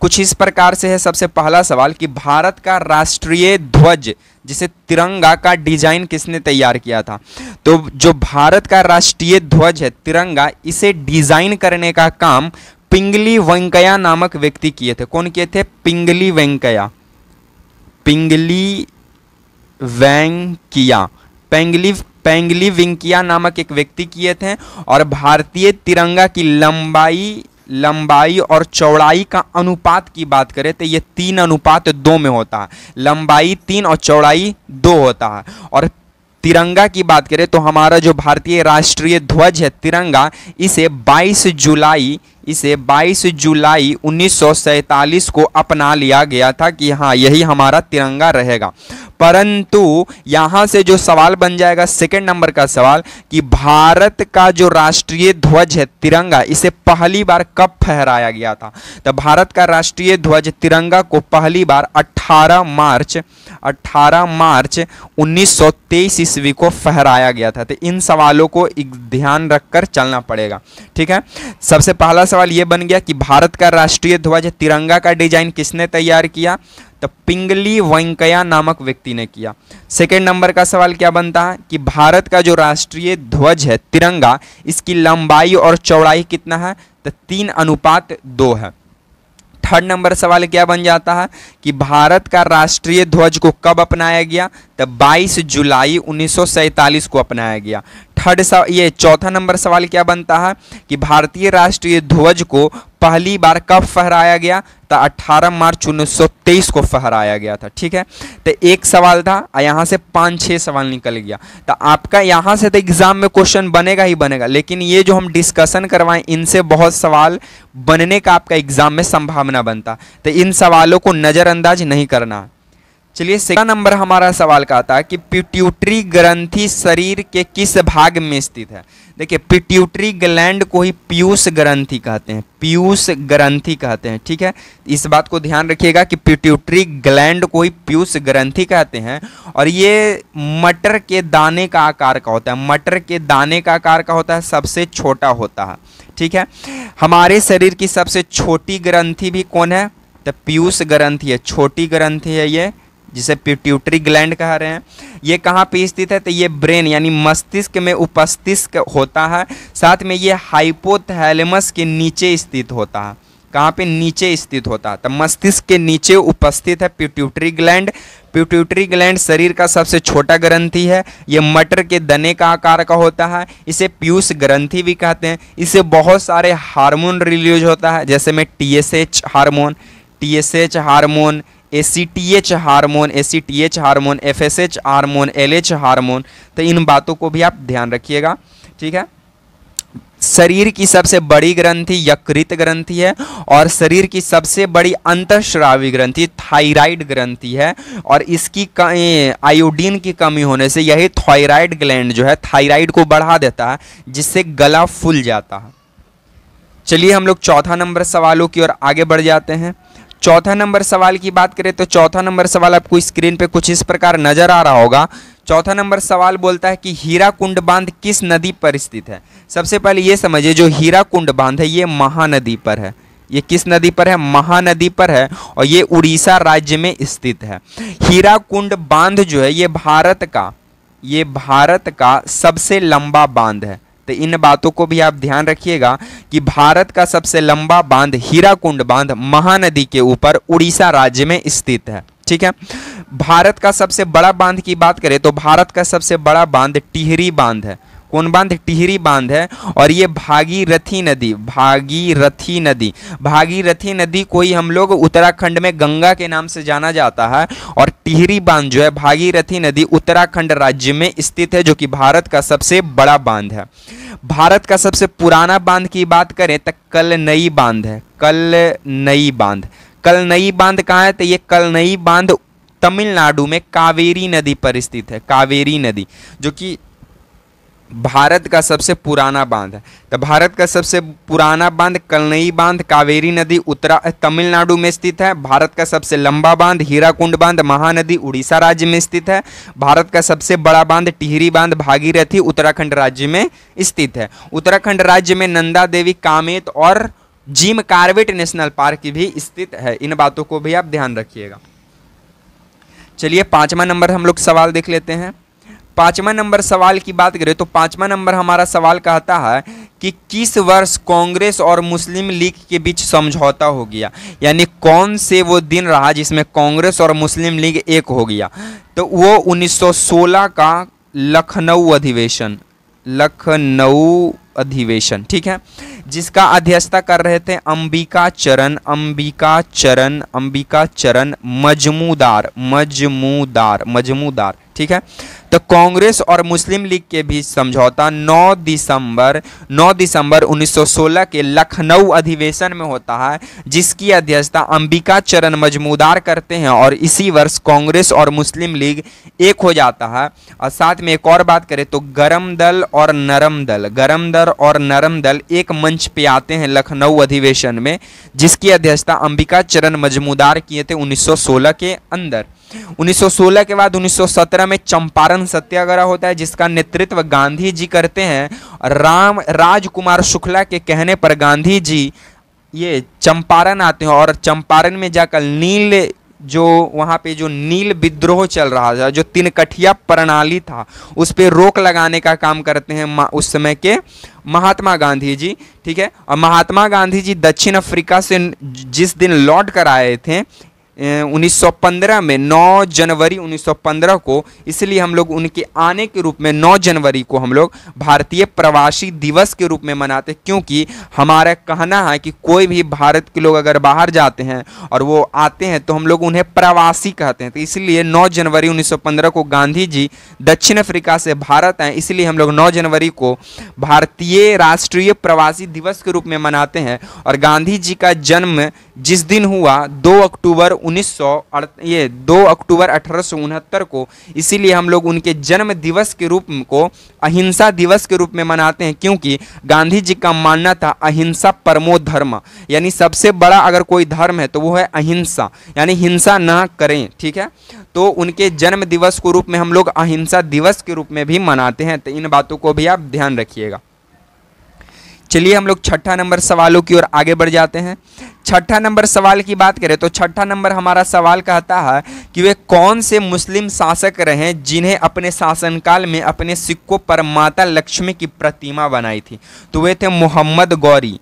कुछ इस प्रकार से है। सबसे पहला सवाल कि भारत का राष्ट्रीय ध्वज जिसे तिरंगा का डिजाइन किसने तैयार किया था? तो जो भारत का राष्ट्रीय ध्वज है तिरंगा, इसे डिजाइन करने का काम पिंगली वेंकैया नामक व्यक्ति किए थे। कौन किए थे? पिंगली वेंकैया। पिंगली वेंकैया, पेंगली वेंकैया नामक एक व्यक्ति किए थे। और भारतीय तिरंगा की लंबाई और चौड़ाई का अनुपात की बात करें तो ये 3:2 में होता है। लंबाई 3 और चौड़ाई 2 होता है। और तिरंगा की बात करें तो हमारा जो भारतीय राष्ट्रीय ध्वज है तिरंगा, इसे 22 जुलाई 1947 को अपना लिया गया था कि हाँ यही हमारा तिरंगा रहेगा। परंतु यहाँ से जो सवाल बन जाएगा सेकंड नंबर का सवाल कि भारत का जो राष्ट्रीय ध्वज है तिरंगा, इसे पहली बार कब फहराया गया था? तो भारत का राष्ट्रीय ध्वज तिरंगा को पहली बार 18 मार्च 1923 ईस्वी को फहराया गया था। तो इन सवालों को ध्यान रखकर चलना पड़ेगा, ठीक है। सबसे पहला सवाल ये बन गया कि भारत का राष्ट्रीय ध्वज तिरंगा का डिजाइन किसने तैयार किया? तो पिंगली वेंकैया नामक व्यक्ति ने किया। सेकंड नंबर का सवाल क्या बनता है कि भारत का जो राष्ट्रीय ध्वज है तिरंगा, इसकी लंबाई और चौड़ाई कितना है? तो 3:2 है। थर्ड नंबर सवाल क्या बन जाता है कि भारत का राष्ट्रीय ध्वज को कब अपनाया गया? तो 22 जुलाई 1947 को अपनाया गया। ये चौथा नंबर सवाल क्या बनता है कि भारतीय राष्ट्रीय ध्वज को पहली बार कब फहराया गया? तो 18 मार्च 1923 को फहराया गया था, ठीक है। तो एक सवाल था, यहाँ से 5-6 सवाल निकल गया। तो आपका यहाँ से तो एग्जाम में क्वेश्चन बनेगा ही बनेगा, लेकिन ये जो हम डिस्कशन करवाएं इनसे बहुत सवाल बनने का आपका एग्जाम में संभावना बनता। तो इन सवालों को नज़रअंदाज नहीं करना। चलिए सेकंड नंबर हमारा सवाल का आता है कि पिट्यूटरी ग्रंथि शरीर के किस भाग में स्थित है? देखिए पिट्यूटरी ग्लैंड को ही पीयूष ग्रंथि कहते हैं, पीयूष ग्रंथि कहते हैं, ठीक है। इस बात को ध्यान रखिएगा कि पिट्यूटरी ग्लैंड को ही पीयूष ग्रंथि कहते हैं। और ये मटर के दाने का आकार का होता है, मटर के दाने का आकार का होता है, सबसे छोटा होता है, ठीक है। हमारे शरीर की सबसे छोटी ग्रंथि भी कौन है? तो पीयूष ग्रंथि है, छोटी ग्रंथि है ये, जिसे पिट्यूटरी ग्लैंड कह रहे हैं। ये कहाँ पे स्थित है? तो ये ब्रेन यानी मस्तिष्क में उपस्थित होता है। साथ में ये हाइपोथैलेमस के नीचे स्थित होता है। कहाँ पे? नीचे स्थित होता है। तो मस्तिष्क के नीचे उपस्थित है पिट्यूटरी ग्लैंड। पिट्यूटरी ग्लैंड शरीर का सबसे छोटा ग्रंथि है। ये मटर के दाने का आकार का होता है। इसे पीयूष ग्रंथि भी कहते हैं। इसे बहुत सारे हार्मोन रिलीज होता है, जैसे में TSH hormone, ACTH hormone, FSH hormone, LH hormone. तो इन बातों को भी आप ध्यान रखिएगा, ठीक है। शरीर की सबसे बड़ी ग्रंथि यकृत ग्रंथि है। और शरीर की सबसे बड़ी अंतःस्रावी ग्रंथि थायराइड ग्रंथि है। और इसकी आयोडीन की कमी होने से यही थायराइड ग्लैंड जो है थायराइड को बढ़ा देता है, जिससे गला फूल जाता है। चलिए हम लोग चौथा नंबर सवालों की ओर आगे बढ़ जाते हैं। चौथा नंबर सवाल की बात करें तो चौथा नंबर सवाल आपको स्क्रीन पे कुछ इस प्रकार नजर आ रहा होगा। चौथा नंबर सवाल बोलता है कि हीराकुंड बांध किस नदी पर स्थित है? सबसे पहले ये समझिए, जो हीराकुंड बांध है ये महानदी पर है। ये किस नदी पर है? महानदी पर है। और ये उड़ीसा राज्य में स्थित है। हीराकुंड बांध जो है ये भारत का सबसे लंबा बांध है। तो इन बातों को भी आप ध्यान रखिएगा कि भारत का सबसे लंबा बांध हीराकुंड बांध महानदी के ऊपर उड़ीसा राज्य में स्थित है, ठीक है। भारत का सबसे बड़ा बांध की बात करें तो भारत का सबसे बड़ा बांध टिहरी बांध है। कौन बांध? टिहरी बांध है। और ये भागीरथी नदी को ही हम लोग उत्तराखंड में गंगा के नाम से जाना जाता है। और टिहरी बांध जो है भागीरथी नदी उत्तराखंड राज्य में स्थित है, जो कि भारत का सबसे बड़ा बांध है। भारत का सबसे पुराना बांध की बात करें तो कलनई बांध है। कलनई बांध कहाँ है? तो ये कलनई बांध तमिलनाडु में कावेरी नदी पर स्थित है। कावेरी नदी जो कि भारत का सबसे पुराना बांध है। तो भारत का सबसे पुराना बांध कलनई बांध कावेरी नदी तमिलनाडु में स्थित है। भारत का सबसे लंबा बांध हीराकुंड बांध महानदी उड़ीसा राज्य में स्थित है। भारत का सबसे बड़ा बांध टिहरी बांध भागीरथी उत्तराखंड राज्य में स्थित है। उत्तराखंड राज्य में नंदा देवी, कामेत और जिम कॉर्बेट नेशनल पार्क भी स्थित है। इन बातों को भी आप ध्यान रखिएगा। चलिए 5वां नंबर हम लोग सवाल देख लेते हैं। 5वां नंबर सवाल की बात करें तो 5वां नंबर हमारा सवाल कहता है कि किस वर्ष कांग्रेस और मुस्लिम लीग के बीच समझौता हो गया, यानी कौन से वो दिन रहा जिसमें कांग्रेस और मुस्लिम लीग एक हो गया। तो वो 1916 का लखनऊ अधिवेशन, ठीक है, जिसका अध्यक्षता कर रहे थे अंबिका चरण मजमूदार, ठीक है। तो कांग्रेस और मुस्लिम लीग के बीच समझौता 9 दिसंबर 1916 के लखनऊ अधिवेशन में होता है, जिसकी अध्यक्षता अंबिका चरण मजमूदार करते हैं। और इसी वर्ष कांग्रेस और मुस्लिम लीग एक हो जाता है। और साथ में एक और बात करें तो गरम दल और नरम दल एक मंच पे आते हैं लखनऊ अधिवेशन में, जिसकी अध्यक्षता अंबिका चरण मजमूदार किए थे 1916 के अंदर। 1916 के बाद 1917 में चंपारण सत्याग्रह होता है, जिसका नेतृत्व गांधी जी करते हैं। राजकुमार शुक्ला के कहने पर गांधी जी ये चंपारण आते हैं और चंपारण में जाकर वहाँ पे जो नील विद्रोह चल रहा था, जो तीन कठिया प्रणाली था, उस पर रोक लगाने का काम करते हैं उस समय के महात्मा गांधी जी, ठीक है। और महात्मा गांधी जी दक्षिण अफ्रीका से जिस दिन लौट कर आए थे 1915 में 9 जनवरी 1915 को, इसलिए हम लोग उनके आने के रूप में 9 जनवरी को हम लोग भारतीय प्रवासी दिवस के रूप में मनाते, क्योंकि हमारा कहना है कि कोई भी भारत के लोग अगर बाहर जाते हैं और वो आते हैं तो हम लोग उन्हें प्रवासी कहते हैं। तो इसलिए 9 जनवरी 1915 को गांधी जी दक्षिण अफ्रीका से भारत आए, इसलिए हम लोग 9 जनवरी को भारतीय राष्ट्रीय प्रवासी दिवस के रूप में मनाते हैं। और गांधी जी का जन्म जिस दिन हुआ 2 अक्टूबर 1869 को, इसीलिए हम लोग उनके जन्म दिवस के रूप को अहिंसा दिवस के रूप में मनाते हैं, क्योंकि गांधी जी का मानना था अहिंसा परमो धर्म, यानी सबसे बड़ा अगर कोई धर्म है तो वो है अहिंसा, यानी हिंसा ना करें, ठीक है। तो उनके जन्म दिवस के रूप में हम लोग अहिंसा दिवस के रूप में भी मनाते हैं। तो इन बातों को भी आप ध्यान रखिएगा। चलिए हम लोग 6ठा नंबर सवालों की ओर आगे बढ़ जाते हैं। 6ठा नंबर सवाल की बात करें तो 6ठा नंबर हमारा सवाल कहता है कि वे कौन से मुस्लिम शासक रहे जिन्हें अपने शासनकाल में अपने सिक्कों पर माता लक्ष्मी की प्रतिमा बनाई थी। तो वे थे मोहम्मद गौरी।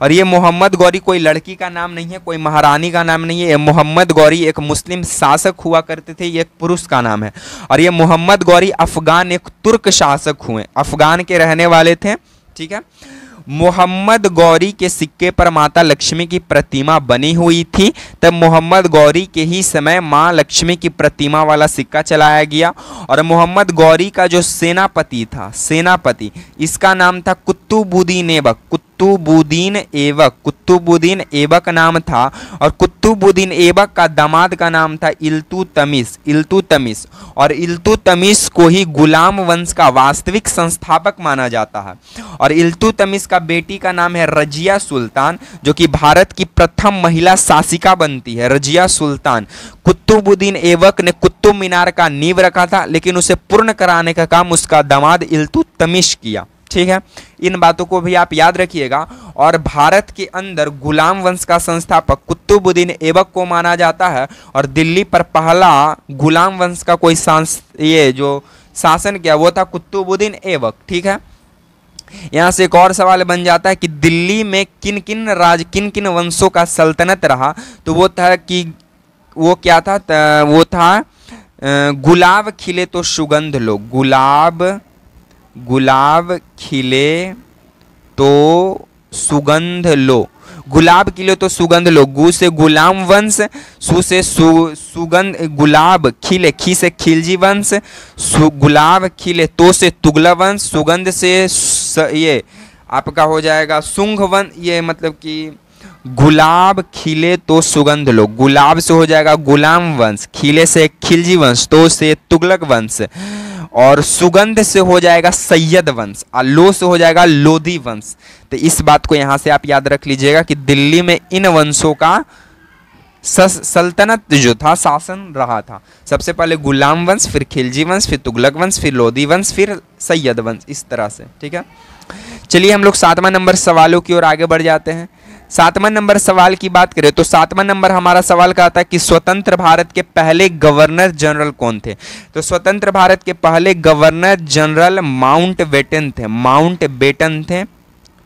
और ये मोहम्मद गौरी कोई लड़की का नाम नहीं है, कोई महारानी का नाम नहीं है। ये मोहम्मद गौरी एक मुस्लिम शासक हुआ करते थे, ये एक पुरुष का नाम है। और ये मोहम्मद गौरी अफगान एक तुर्क शासक हुए, अफगान के रहने वाले थे, ठीक है। मोहम्मद गौरी के सिक्के पर माता लक्ष्मी की प्रतिमा बनी हुई थी। तब मोहम्मद गौरी के ही समय माँ लक्ष्मी की प्रतिमा वाला सिक्का चलाया गया। और मोहम्मद गौरी का जो सेनापति इसका नाम था कुतुबुद्दीन ऐबक नाम था। और कुतुबुद्दीन ऐबक का दामाद का नाम था इल्तुतमिश। और इल्तुतमिश को ही गुलाम वंश का वास्तविक संस्थापक माना जाता है। और इल्तुतमिश का बेटी का नाम है रजिया सुल्तान, जो कि भारत की प्रथम महिला शासिका बनती है, रजिया सुल्तान। कुतुबुद्दीन ऐबक ने कुतुब मीनार का नींव रखा था, लेकिन उसे पूर्ण कराने का काम उसका दामाद इल्तुतमिश किया, ठीक है। इन बातों को भी आप याद रखिएगा। और भारत के अंदर गुलाम वंश का संस्थापक कुतुबुद्दीन ऐबक को माना जाता है। और दिल्ली पर पहला गुलाम वंश का कोई शासन किया वो था कुतुबुद्दीन ऐबक, ठीक है। यहाँ से एक और सवाल बन जाता है कि दिल्ली में किन किन वंशों का सल्तनत रहा। तो वो था कि वो क्या था, वो था गुलाब खिले तो सुगंध लो, गुलाब खिले तो सुगंध लो, गुलाब खिले तो सुगंध लो। गु से गुलाम वंश, सु से सुगंध, गुलाब खिले, खी से खिलजी वंश, गुलाब खिले, तो से तुगलक वंश, सुगंध से ये आपका हो जाएगा सुंग वंश। ये मतलब कि गुलाब खिले तो सुगंध लो, गुलाब से हो जाएगा गुलाम वंश, खिले से खिलजी वंश, तो से तुगलक वंश, और सुगंध से हो जाएगा सैयद वंश, और लो से हो जाएगा लोधी वंश। तो इस बात को यहाँ से आप याद रख लीजिएगा कि दिल्ली में इन वंशों का सल्तनत जो था, शासन रहा था। सबसे पहले गुलाम वंश, फिर खिलजी वंश, फिर तुगलक वंश, फिर लोधी वंश, फिर सैयद वंश, इस तरह से, ठीक है। चलिए हम लोग 7वां नंबर सवालों की ओर आगे बढ़ जाते हैं। 7वां नंबर सवाल की बात करें तो 7वां नंबर हमारा सवाल का आता है कि स्वतंत्र भारत के पहले गवर्नर जनरल कौन थे। तो स्वतंत्र भारत के पहले गवर्नर जनरल माउंटबेटन थे, माउंटबेटन थे,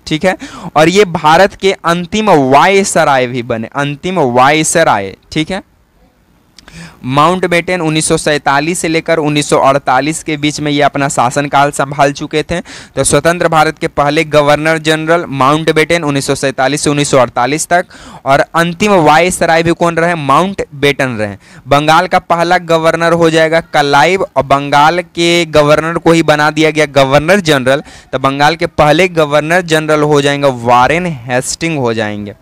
ठीक है। और ये भारत के अंतिम वायसराय भी बने, अंतिम वायसराय, ठीक है। माउंटबेटन 1947 से लेकर 1948 के बीच में ये अपना शासनकाल संभाल चुके थे। तो स्वतंत्र भारत के पहले गवर्नर जनरल माउंटबेटन 1947 से 1948 तक, और अंतिम वायसराय भी कौन रहे, माउंटबेटन रहे। बंगाल का पहला गवर्नर हो जाएगा क्लाइव, और बंगाल के गवर्नर को ही बना दिया गया गवर्नर जनरल। तो बंगाल के पहले गवर्नर जनरल हो जाएंगे वारेन हेस्टिंग हो जाएंगे।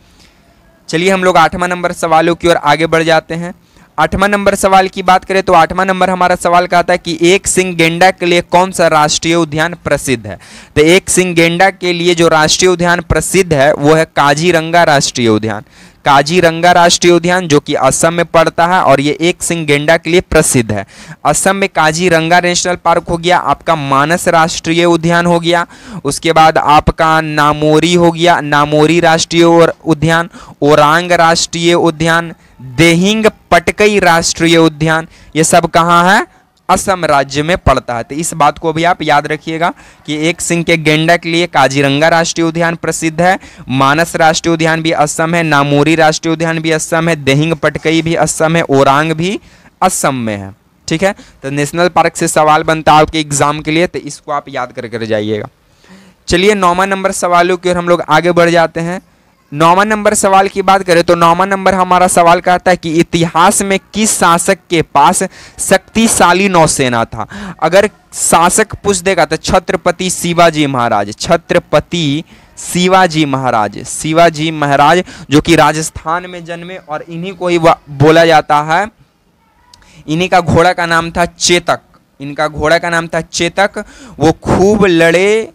चलिए हम लोग 8वां नंबर सवालों की ओर आगे बढ़ जाते हैं। 8वां नंबर सवाल की बात करें तो 8वां नंबर हमारा सवाल का आता है कि एक सिंह गेंडा के लिए कौन सा राष्ट्रीय उद्यान प्रसिद्ध है। तो एक सिंह गेंडा के लिए जो राष्ट्रीय उद्यान प्रसिद्ध है वो है काजीरंगा राष्ट्रीय उद्यान, काजीरंगा राष्ट्रीय उद्यान जो कि असम में पड़ता है, और ये एक सिंह गेंडा के लिए प्रसिद्ध है। असम में काजीरंगा नेशनल पार्क हो गया, आपका मानस राष्ट्रीय उद्यान हो गया, उसके बाद आपका नामोरी हो गया, नामोरी राष्ट्रीय उद्यान, ओरांग राष्ट्रीय उद्यान, देहिंग पटकई राष्ट्रीय उद्यान, ये सब कहाँ है, असम राज्य में पड़ता है। तो इस बात को भी आप याद रखिएगा कि एक सिंह के गेंडा के लिए काजीरंगा राष्ट्रीय उद्यान प्रसिद्ध है, मानस राष्ट्रीय उद्यान भी असम है, नामोरी राष्ट्रीय उद्यान भी असम है, देहिंग पटकई भी असम है, ओरांग भी असम में है, ठीक है। तो नेशनल पार्क से सवाल बनता है आपके एग्जाम के लिए, तो इसको आप याद कर जाइएगा। चलिए 9वां नंबर सवालों की ओर हम लोग आगे बढ़ जाते हैं। 9वां नंबर सवाल की बात करें तो 9वां नंबर हमारा सवाल कहता है कि इतिहास में किस शासक के पास शक्तिशाली नौसेना था। अगर शासक पूछ देगा तो छत्रपति शिवाजी महाराज, छत्रपति शिवाजी महाराज, शिवाजी महाराज जो कि राजस्थान में जन्मे, और इन्हीं को ही बोला जाता है, इन्हीं का घोड़ा का नाम था चेतक, इनका घोड़ा का नाम था चेतक। वो खूब लड़े,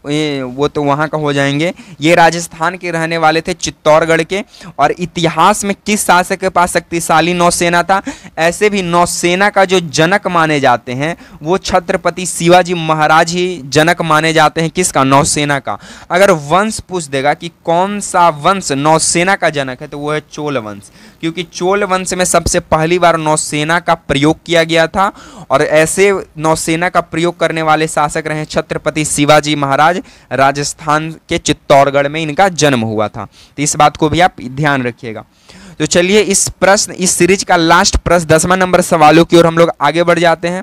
वो तो वहाँ का हो जाएंगे, ये राजस्थान के रहने वाले थे, चित्तौड़गढ़ के। और इतिहास में किस शासक के पास शक्तिशाली नौसेना था, ऐसे भी नौसेना का जो जनक माने जाते हैं वो छत्रपति शिवाजी महाराज ही जनक माने जाते हैं। किसका, नौसेना का। अगर वंश पूछ देगा कि कौन सा वंश नौसेना का जनक है तो वो है चोल वंश, क्योंकि चोल वंश में सबसे पहली बार नौसेना का प्रयोग किया गया था, और ऐसे नौसेना का प्रयोग करने वाले शासक रहे छत्रपति शिवाजी महाराज। राजस्थान के चित्तौड़गढ़ में इनका जन्म हुआ था, तो इस बात को भी आप ध्यान रखिएगा। तो चलिए इस सीरीज का लास्ट प्रश्न 10वां नंबर सवालों की ओर हम लोग आगे बढ़ जाते हैं।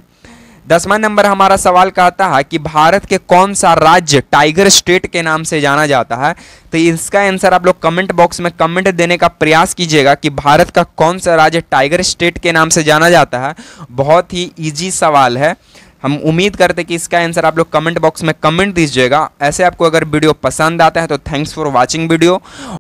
10वां नंबर हमारा सवाल कहता है कि भारत के कौन सा राज्य टाइगर स्टेट के नाम से जाना जाता है। तो इसका आंसर आप लोग कमेंट बॉक्स में कमेंट देने का प्रयास कीजिएगा कि भारत का कौन सा राज्य टाइगर स्टेट के नाम से जाना जाता है। बहुत ही इजी सवाल है, हम उम्मीद करते हैं कि इसका आंसर आप लोग कमेंट बॉक्स में कमेंट दीजिएगा। ऐसे आपको अगर वीडियो पसंद आता है तो थैंक्स फॉर वॉचिंग वीडियो।